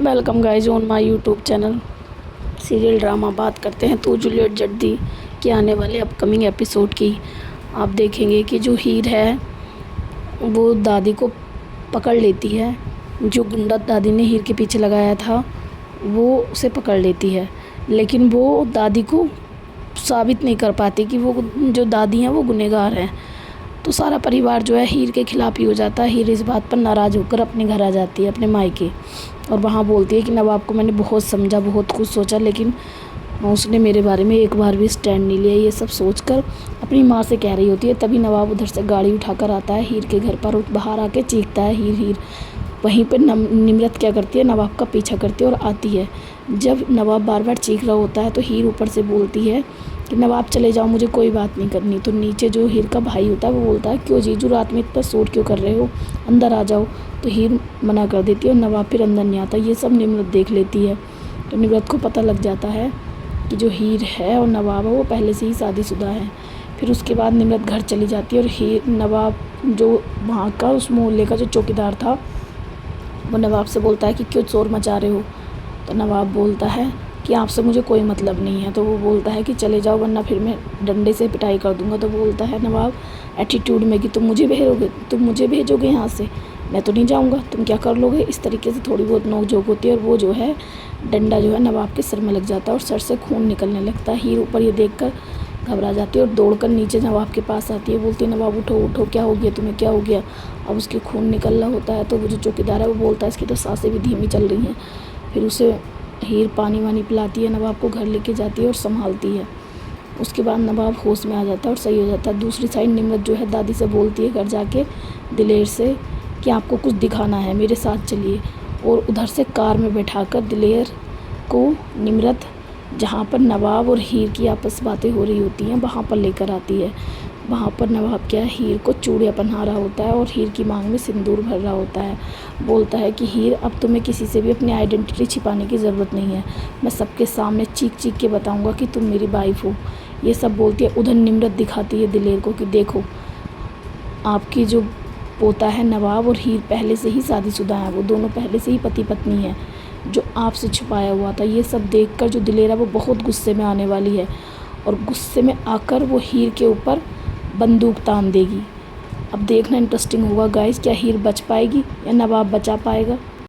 Welcome guys on my YouTube channel. Serial drama बात करते हैं तो जूलियट जड्डी के आने वाले अपकमिंग एपिसोड की। आप देखेंगे कि जो हीर है वो दादी को पकड़ लेती है। जो गुंडा दादी ने हीर के पीछे लगाया था वो उसे पकड़ लेती है, लेकिन वो दादी को साबित नहीं कर पाती कि वो जो दादी हैं वो गुनहगार हैं। तो सारा परिवार जो है हीर के खिलाफ ही हो जाता है। हीर इस बात पर नाराज़ होकर अपने घर आ जाती है, अपने मायके, और वहाँ बोलती है कि नवाब को मैंने बहुत समझा, बहुत कुछ सोचा, लेकिन उसने मेरे बारे में एक बार भी स्टैंड नहीं लिया। ये सब सोचकर अपनी माँ से कह रही होती है। तभी नवाब उधर से गाड़ी उठाकर आता है हीर के घर पर और बाहर आके चीखता है हीर हीर। वहीं पर निमरत क्या करती है, नवाब का पीछा करती है और आती है। जब नवाब बार बार चीख रहा होता है तो हीर ऊपर से बोलती है कि नवाब चले जाओ, मुझे कोई बात नहीं करनी। तो नीचे जो हीर का भाई होता है वो बोलता है क्यों जीजू, रात में इतना शोर क्यों कर रहे हो, अंदर आ जाओ। तो हीर मना कर देती है और नवाब फिर अंदर नहीं आता। ये सब निमरत देख लेती है। तो निमरत को पता लग जाता है कि जो हीर है और नवाब है वो पहले से ही शादीशुदा है। फिर उसके बाद निमरत घर चली जाती है और हीर नवाब जो वहाँ का उस मोहल्ले का जो चौकीदार था वो नवाब से बोलता है कि क्यों शोर मचा रहे हो। तो नवाब बोलता है कि आपसे मुझे कोई मतलब नहीं है। तो वो बोलता है कि चले जाओ वरना फिर मैं डंडे से पिटाई कर दूंगा। तो बोलता है नवाब एटीट्यूड में कि तुम मुझे भेजोगे यहाँ से, मैं तो नहीं जाऊँगा, तुम क्या कर लोगे। इस तरीके से थोड़ी बहुत नोक-झोंक होती है और वो जो है डंडा जो है नवाब के सिर में लग जाता है और सर से खून निकलने लगता है। हीर ऊपर ये देख कर घबरा जाती है और दौड़कर नीचे नवाब के पास आती है। बोलती है नवाब उठो उठो, क्या हो गया तुम्हें, क्या हो गया। अब उसके खून निकल रहा होता है तो वो जो चौकीदार है वो बोलता है इसकी तो सांसें भी धीमी चल रही हैं। फिर उसे हीर पानी वानी पिलाती है, नवाब को घर लेके जाती है और संभालती है। उसके बाद नवाब होश में आ जाता है और सही हो जाता है। दूसरी साइड निमरत जो है दादी से बोलती है घर जाके दिलेर से कि आपको कुछ दिखाना है, मेरे साथ चलिए। और उधर से कार में बैठाकर दिलेर को निमरत जहाँ पर नवाब और हीर की आपस बातें हो रही होती हैं वहाँ पर लेकर आती है। वहाँ पर नवाब क्या हीर को चूड़ियाँ पहना रहा होता है और हीर की मांग में सिंदूर भर रहा होता है। बोलता है कि हीर अब तुम्हें किसी से भी अपनी आइडेंटिटी छिपाने की ज़रूरत नहीं है, मैं सबके सामने चीख चीख के बताऊँगा कि तुम मेरी वाइफ हो। ये सब बोलती है। उधर निमरत दिखाती है दिलेर को कि देखो आपकी जो पोता है नवाब और हीर पहले से ही शादीशुदा हैं, वो दोनों पहले से ही पति पत्नी हैं, जो आपसे छुपाया हुआ था। ये सब देखकर जो दिलेर है वो बहुत गुस्से में आने वाली है और गुस्से में आकर वो हीर के ऊपर बंदूक तान देगी। अब देखना इंटरेस्टिंग होगा गाइस, क्या हीर बच पाएगी या नवाब बचा पाएगा।